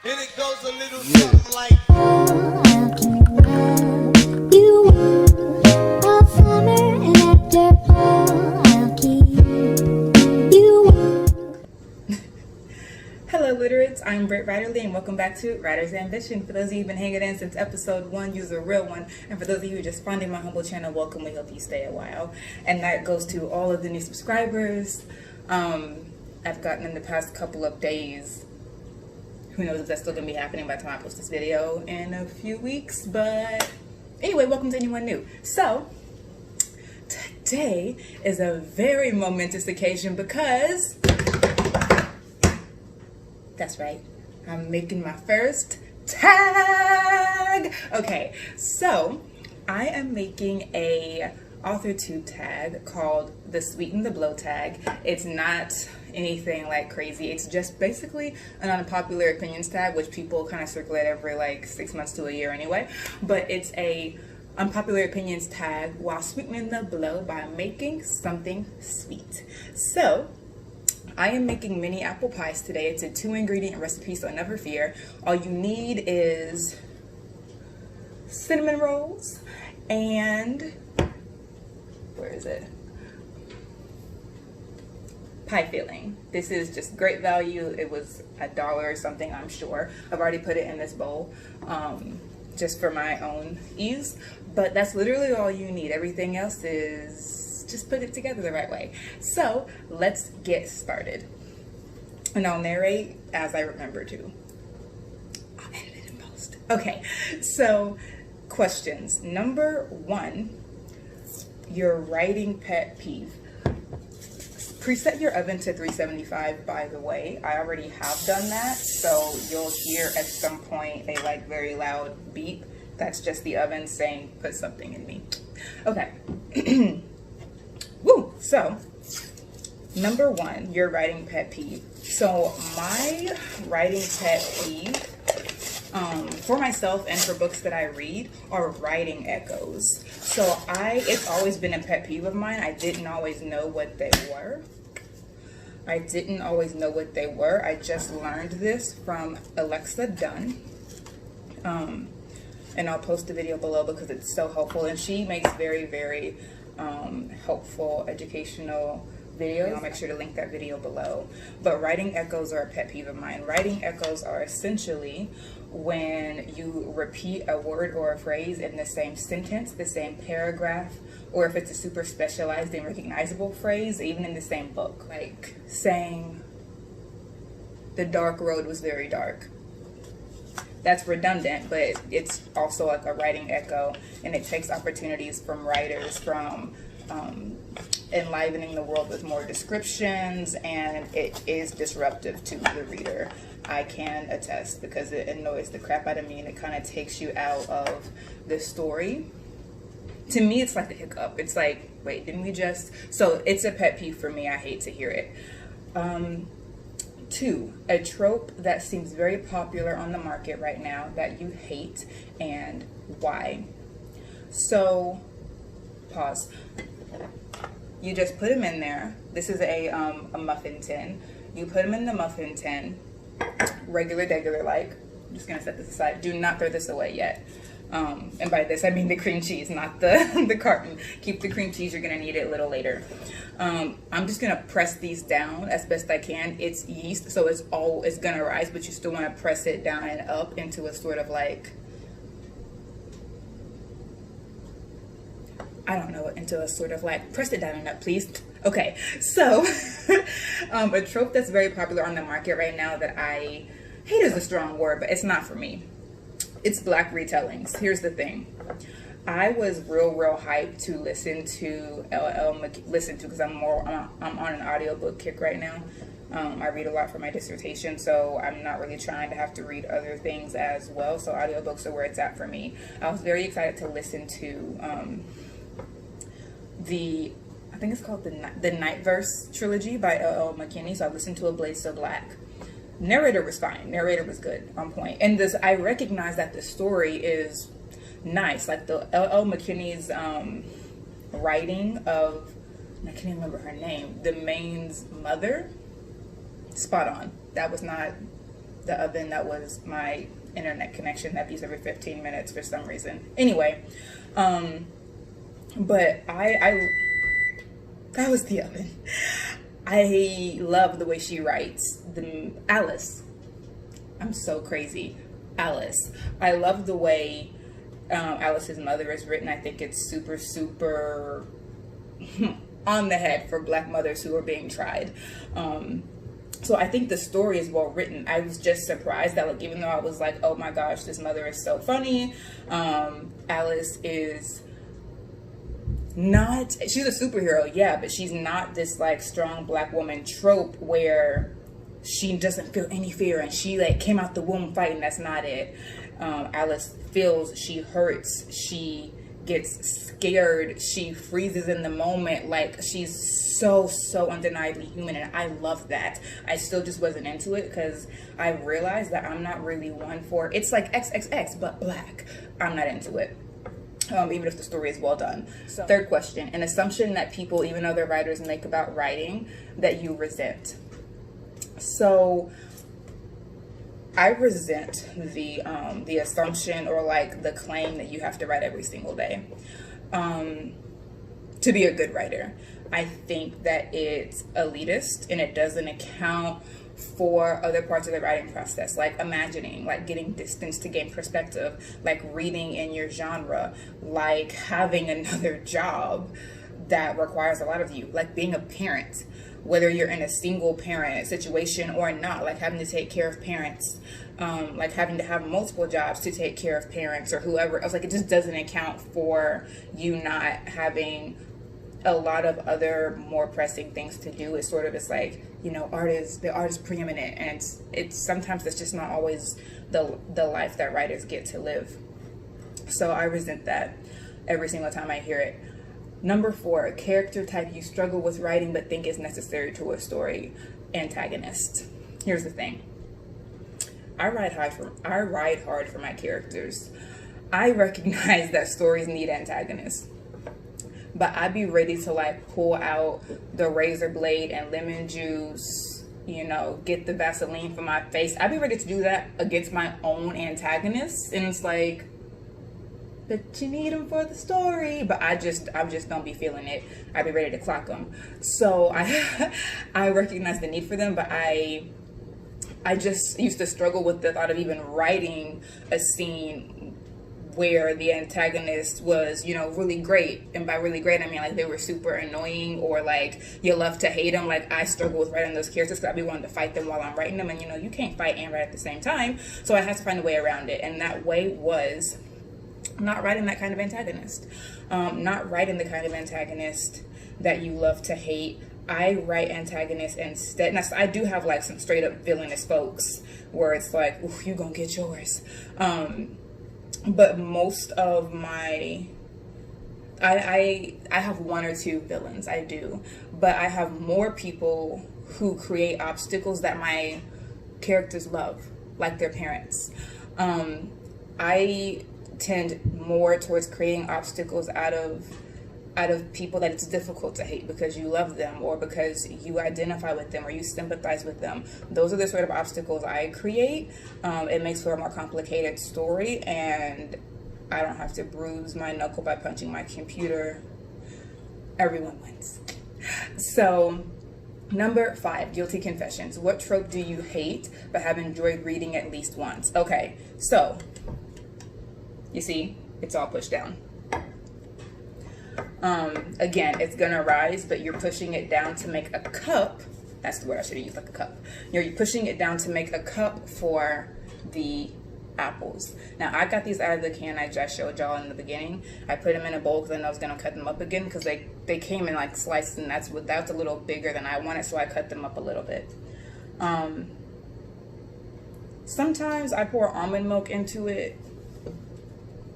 And it goes a little something like You all summer and after I'll keep you. Hello Literates, I'm Britt Ryderly and welcome back to Writer's Ambition. For those of you who've been hanging in since episode 1, you're a real one. And for those of you who just finding my humble channel, welcome. We hope you stay a while. And that goes to all of the new subscribers I've gotten in the past couple of days. Who knows if that's still going to be happening by the time I post this video in a few weeks. But anyway, welcome to anyone new. So today is a very momentous occasion because that's right, I'm making my first tag. Okay, so I am making a AuthorTube tag called the Sweeten the Blow tag. It's not anything like crazy. It's just basically an unpopular opinions tag, which people kind of circulate every like 6 months to a year anyway. But it's a unpopular opinions tag while sweetening the blow by making something sweet. So I am making mini apple pies today. It's a 2-ingredient recipe, so never fear. All you need is cinnamon rolls and, where is it? Pie filling. This is just great value. It was $1 or something, I'm sure. I've already put it in this bowl just for my own ease. But that's literally all you need. Everything else is just put it together the right way. So let's get started. And I'll narrate as I remember to. I'll edit it in post. Okay, so questions. Number 1, your writing pet peeve. Preset your oven to 375, by the way. I already have done that, so you'll hear at some point a like very loud beep. That's just the oven saying put something in me. Okay. Woo! So, number 1, your writing pet peeve. So my writing pet peeve for myself and for books that I read are writing echoes. So it's always been a pet peeve of mine. I didn't always know what they were. I just learned this from Alexa Dunn. And I'll post the video below because it's so helpful. And she makes very, very helpful educational videos. I'll make sure to link that video below. But writing echoes are a pet peeve of mine. Writing echoes are essentially when you repeat a word or a phrase in the same sentence, the same paragraph, or if it's a super specialized and recognizable phrase, even in the same book. Like saying, the dark road was very dark. That's redundant, but it's also like a writing echo, and it takes opportunities from writers from enlivening the world with more descriptions, and it is disruptive to the reader. I can attest because it annoys the crap out of me and it kind of takes you out of the story. To me, it's like the hiccup. It's like, wait, didn't we just? So it's a pet peeve for me. I hate to hear it. 2, a trope that seems very popular on the market right now that you hate and why. So, pause. You just put them in there. This is a muffin tin. You put them in the muffin tin, regular like. I'm just gonna set this aside. Do not throw this away yet. And by this I mean the cream cheese, not the carton. Keep the cream cheese. You're gonna need it a little later. I'm just gonna press these down as best I can. It's yeast, so it's gonna rise, but you still want to press it down and up into a sort of like, I don't know, into a sort of like, press it down and up, please. Okay, so a trope that's very popular on the market right now that I hate is a strong word, but it's not for me. It's Black retellings. Here's the thing. I was real hyped to listen to because I'm on an audiobook kick right now. I read a lot for my dissertation, so I'm not really trying to have to read other things as well. So audiobooks are where it's at for me. I was very excited to listen to I think it's called the Nightverse trilogy by L.L. McKinney. So I listened to A Blade So Black. Narrator was fine. Narrator was good, on point. And I recognize that the story is nice. Like the L.L. McKinney's writing of, I can't even remember her name, the main's mother, spot on. That was not the oven. That was my internet connection that beeps every 15 minutes for some reason. Anyway, but that was the oven. I love the way she writes. Alice. I'm so crazy. Alice. I love the way Alice's mother is written. I think it's super, super on the head for Black mothers who are being tried. So I think the story is well written. I was just surprised that, like, even though I was like, oh my gosh, this mother is so funny. Alice is not, she's a superhero, yeah, but she's not this like strong Black woman trope where she doesn't feel any fear and she like came out the womb fighting. That's not it. Alice feels, she hurts, she gets scared, she freezes in the moment. Like, she's so undeniably human, and I love that. I still just wasn't into it because I realized that I'm not really one for, it's like XXX but Black. I'm not into it. Even if the story is well done. So, third question, an assumption that people, even other writers, make about writing that you resent. So I resent the assumption or like the claim that you have to write every single day to be a good writer. I think that it's elitist and it doesn't account for other parts of the writing process, like imagining, like getting distance to gain perspective, like reading in your genre, like having another job that requires a lot of you, like being a parent, whether you're in a single parent situation or not, like having to take care of parents, like having to have multiple jobs to take care of parents or whoever else. Like, it just doesn't account for you not having a lot of other more pressing things to do. It's sort of, it's like, you know, the art is preeminent, and it's sometimes that's just not always the life that writers get to live. So I resent that every single time I hear it. Number 4, character type you struggle with writing but think is necessary to a story. Antagonist. Here's the thing. I ride hard for my characters. I recognize that stories need antagonists, but I'd be ready to like pull out the razor blade and lemon juice, you know, get the Vaseline for my face. I'd be ready to do that against my own antagonists, and it's like, but you need them for the story. But I just don't be feeling it. I'd be ready to clock them. So I recognize the need for them, but I just used to struggle with the thought of even writing a scene where the antagonist was, you know, really great. And by really great, I mean like they were super annoying, or like you love to hate them. Like, I struggle with writing those characters because I'd be wanting to fight them while I'm writing them. And, you know, you can't fight and write at the same time. So I had to find a way around it. And that way was not writing that kind of antagonist. Not writing the kind of antagonist that you love to hate. I write antagonists instead. Now, I do have like some straight up villainous folks where it's like, ooh, you gonna get yours. But most of my, I have 1 or 2 villains, I do. But I have more people who create obstacles that my characters love, like their parents. I tend more towards creating obstacles out of people that it's difficult to hate because you love them, or because you identify with them, or you sympathize with them. Those are the sort of obstacles I create. It makes for a more complicated story, and I don't have to bruise my knuckle by punching my computer. Everyone wins. So, number 5, guilty confessions. What trope do you hate but have enjoyed reading at least once? Okay, so you see, it's all pushed down. Again, it's gonna rise, but you're pushing it down to make a cup. That's the word I should have used, like a cup. You're pushing it down to make a cup for the apples. Now, I got these out of the can I just showed y'all in the beginning. I put them in a bowl because I know I was gonna cut them up again because they came in like slices, and that's a little bigger than I wanted, so I cut them up a little bit. Sometimes I pour almond milk into it.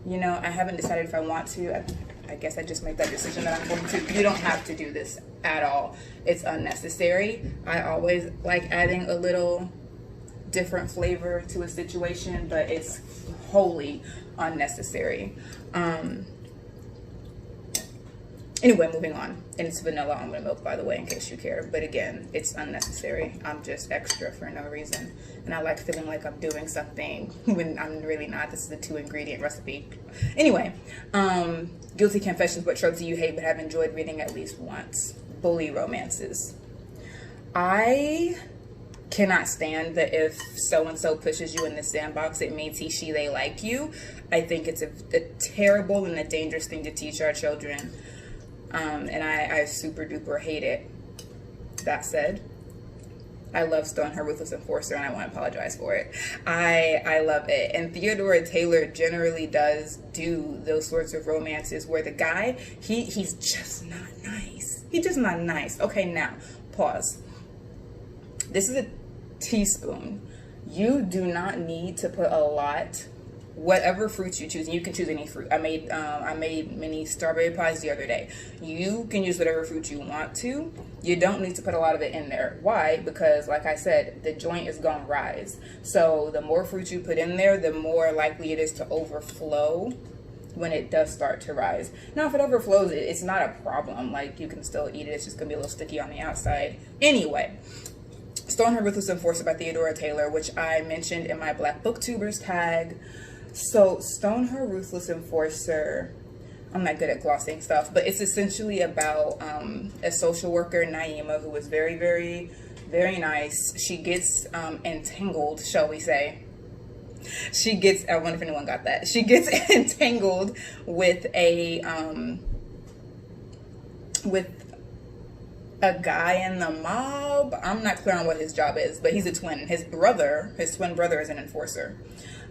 You know, I haven't decided if I want to. I guess I just made that decision that I'm going to. You don't have to do this at all. It's unnecessary. I always like adding a little different flavor to a situation, but it's wholly unnecessary. Anyway, moving on. And it's vanilla almond milk, by the way, in case you care. But again, it's unnecessary. I'm just extra for no reason. And I like feeling like I'm doing something when I'm really not. This is a 2-ingredient recipe. Anyway, Guilty Confessions, what tropes do you hate but have enjoyed reading at least once? Bully romances. I cannot stand that if so-and-so pushes you in the sandbox, it means he, she, they like you. I think it's a terrible and a dangerous thing to teach our children. And I super duper hate it. That said, I love Stone, Her Ruthless Enforcer, and I want to apologize for it. I love it. And Theodora Taylor generally does do those sorts of romances where the guy, he's just not nice. He's just not nice. Okay, now, pause. This is a teaspoon. You do not need to put a lot. Whatever fruits you choose, and you can choose any fruit. I made mini strawberry pies the other day. You can use whatever fruit you want to. You don't need to put a lot of it in there. Why? Because, like I said, the joint is gonna rise. So the more fruit you put in there, the more likely it is to overflow when it does start to rise. Now, if it overflows, it's not a problem. Like, you can still eat it. It's just gonna be a little sticky on the outside. Anyway, Stone, Her Ruthless Enforcer by Theodora Taylor, which I mentioned in my Black Booktubers tag. So Stone, Her Ruthless Enforcer, I'm not good at glossing stuff, but it's essentially about a social worker, Naima, who is very, very, very nice. She gets entangled, shall we say. She gets, I wonder if anyone got that. She gets entangled with a guy in the mob. I'm not clear on what his job is, but he's a twin. His twin brother is an enforcer.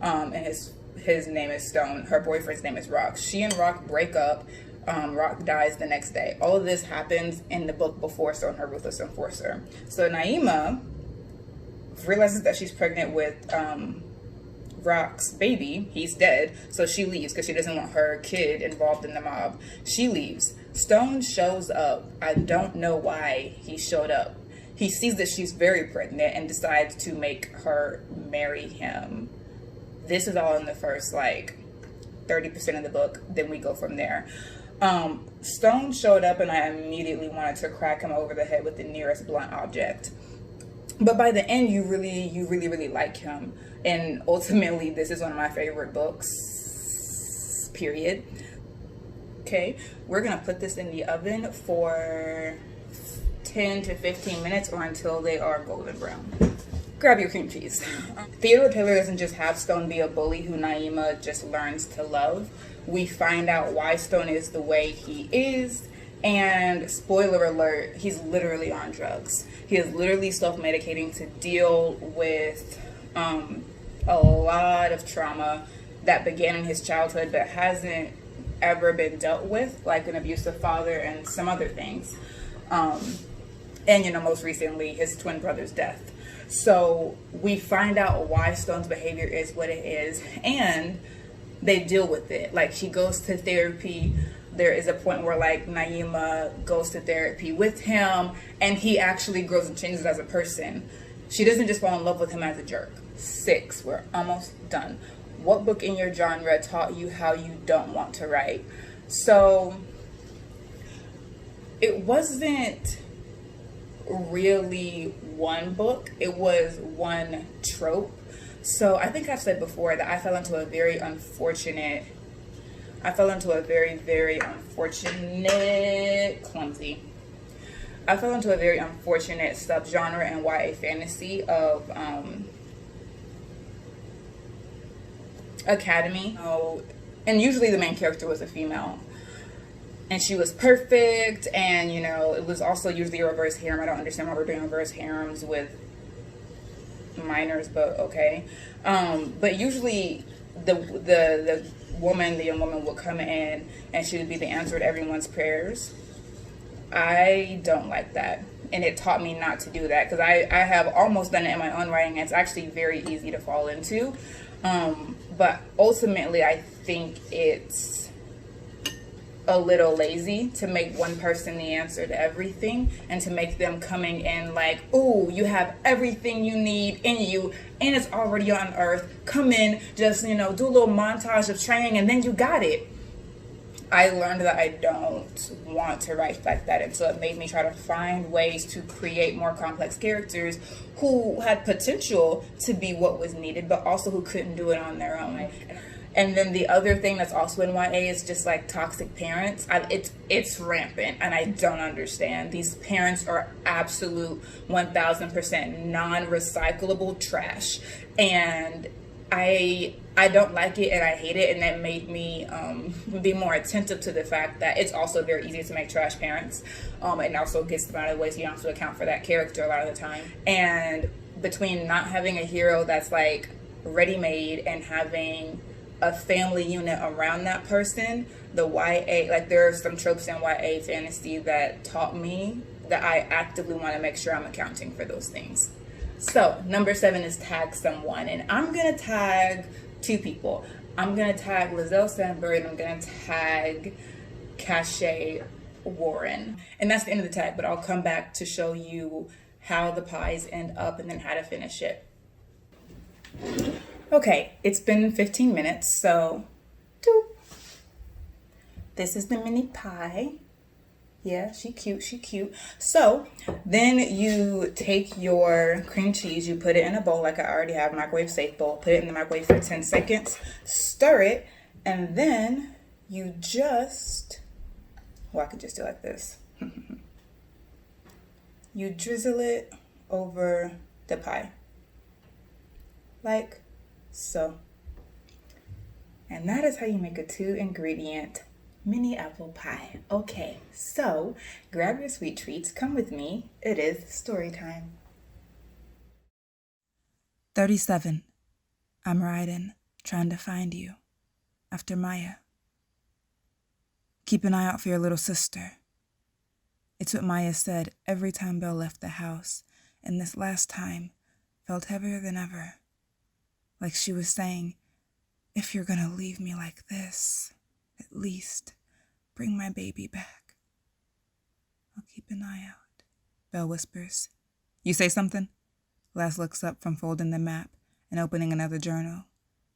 And his name is Stone. Her boyfriend's name is Rock. She and Rock break up. Rock dies the next day. All of this happens in the book before Stone, Her Ruthless Enforcer. So Naima realizes that she's pregnant with Rock's baby. He's dead. So she leaves because she doesn't want her kid involved in the mob. She leaves. Stone shows up. I don't know why he showed up. He sees that she's very pregnant and decides to make her marry him. This is all in the first, like, 30% of the book. Then we go from there. Stone showed up, and I immediately wanted to crack him over the head with the nearest blunt object. But by the end, you really like him. And ultimately, this is one of my favorite books, period. Okay, we're going to put this in the oven for 10 to 15 minutes or until they are golden brown. Grab your cream cheese. Theodora Taylor doesn't just have Stone be a bully who Naima just learns to love. We find out why Stone is the way he is, and spoiler alert, he's literally on drugs. He is literally self-medicating to deal with a lot of trauma that began in his childhood but hasn't ever been dealt with, like an abusive father and some other things. And, you know, most recently, his twin brother's death. So we find out why Stone's behavior is what it is, and they deal with it. Like, she goes to therapy. There is a point where, like, Naima goes to therapy with him, and he actually grows and changes as a person. She doesn't just fall in love with him as a jerk. 6, we're almost done. What book in your genre taught you how you don't want to write? So it wasn't really one book, it was one trope. So I think I've said before that I fell into a very unfortunate subgenre in YA fantasy of academy. And usually the main character was a female. And she was perfect, and, you know, it was also usually a reverse harem. I don't understand why we're doing reverse harems with minors, but okay. But usually the young woman would come in, and she would be the answer to everyone's prayers. I don't like that, and it taught me not to do that, because I have almost done it in my own writing, and it's actually very easy to fall into. But ultimately, I think it's a little lazy to make one person the answer to everything, and to make them coming in like, oh, you have everything you need in you and it's already on earth. Come in, just, you know, do a little montage of training and then you got it. I learned that I don't want to write like that, and so it made me try to find ways to create more complex characters who had potential to be what was needed, but also who couldn't do it on their own. And then the other thing that's also in YA is just like toxic parents. It's rampant, and I don't understand. These parents are absolute 1000% non-recyclable trash, and I don't like it, and I hate it, and that made me be more attentive to the fact that it's also very easy to make trash parents, and also gets them out of the way, so you don't have to account for that character a lot of the time. And between not having a hero that's like ready-made and having a family unit around that person, the YA, like there are some tropes in YA fantasy that taught me that I actively want to make sure I'm accounting for those things. So number 7 is tag someone, and I'm gonna tag 2 people. I'm gonna tag Lizelle Sandberg, and I'm gonna tag Cache Warren, and that's the end of the tag, but I'll come back to show you how the pies end up and then how to finish it. Okay, it's been 15 minutes, so doop. This is the mini pie. Yeah, she cute. So then you take your cream cheese, you put it in a bowl like I already have, microwave safe bowl, put it in the microwave for 10 seconds, stir it, and then you just, well, I could just do it like this. You drizzle it over the pie, like so. And that is how you make a 2-ingredient mini apple pie. Okay, so grab your sweet treats, come with me. It is story time. 37. I'm riding, trying to find you. After Maya. Keep an eye out for your little sister. It's what Maya said every time Belle left the house, and this last time felt heavier than ever. Like she was saying, if you're gonna leave me like this, at least bring my baby back. I'll keep an eye out, Belle whispers. You say something? Laz looks up from folding the map and opening another journal.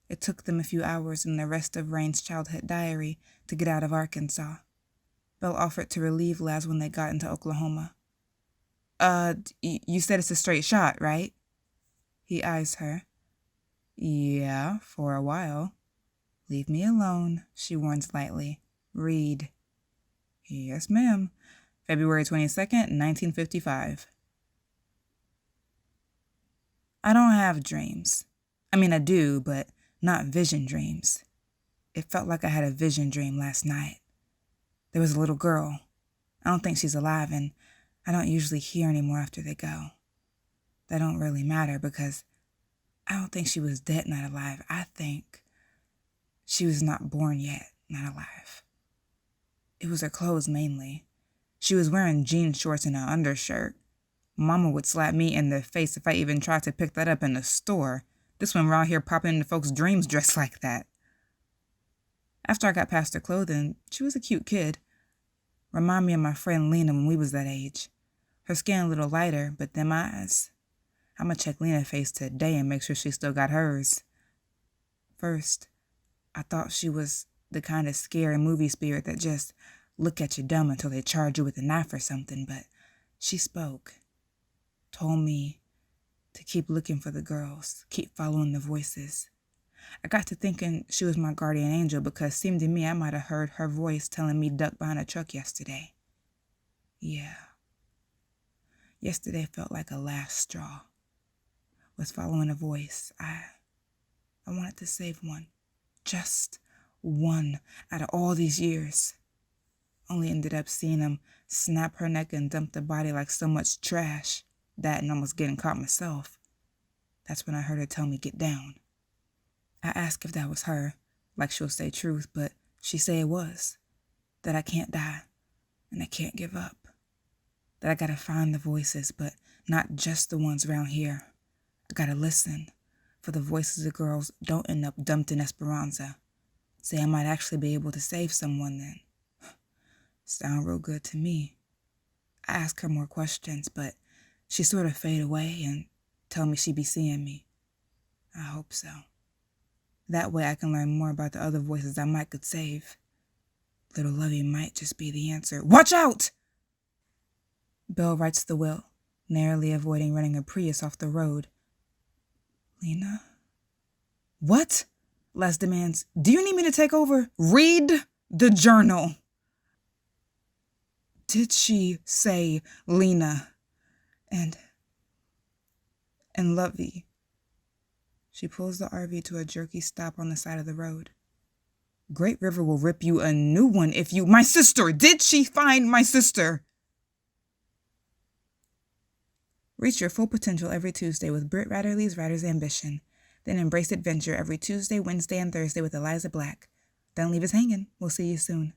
It took them a few hours in the rest of Rain's childhood diary to get out of Arkansas. Belle offered to relieve Laz when they got into Oklahoma. You said it's a straight shot, right? He eyes her. Yeah, for a while. Leave me alone, she warns lightly. Read. Yes, ma'am. February 22nd, 1955. I don't have dreams. I mean, I do, but not vision dreams. It felt like I had a vision dream last night. There was a little girl. I don't think she's alive, and I don't usually hear anymore after they go. That don't really matter because I don't think she was dead, not alive. I think she was not born yet, not alive. It was her clothes mainly. She was wearing jean shorts and an undershirt. Mama would slap me in the face if I even tried to pick that up in the store. This one around here popping into folks' dreams dressed like that. After I got past her clothing, she was a cute kid. Remind me of my friend Lena when we was that age. Her skin a little lighter, but them eyes. I'ma check Lena's face today and make sure she still got hers. First, I thought she was the kind of scary movie spirit that just look at you dumb until they charge you with a knife or something, but she spoke. Told me to keep looking for the girls, keep following the voices. I got to thinking she was my guardian angel because it seemed to me I might have heard her voice telling me duck behind a truck yesterday. Yeah. Yesterday felt like a last straw. Was following a voice. I wanted to save one. Just one out of all these years. Only ended up seeing him snap her neck and dump the body like so much trash. That and almost getting caught myself. That's when I heard her tell me get down. I asked if that was her, like she'll say truth, but she say it was. That I can't die, and I can't give up. That I gotta find the voices, but not just the ones around here. I gotta listen, for the voices of girls don't end up dumped in Esperanza. Say I might actually be able to save someone then. Sound real good to me. I ask her more questions, but she sort of fade away and tell me she be seeing me. I hope so. That way I can learn more about the other voices I might could save. Little Lovey might just be the answer. Watch out! Belle writes the will, narrowly avoiding running a Prius off the road. Lena? What? Les demands. Do you need me to take over? Read the journal. Did she say Lena? And Lovey? She pulls the RV to a jerky stop on the side of the road. Great River will rip you a new one if you... My sister! Did she find my sister? Reach your full potential every Tuesday with Britt Ratterly's Writer's Ambition. Then embrace adventure every Tuesday, Wednesday, and Thursday with Eliza Black. Don't leave us hanging. We'll see you soon.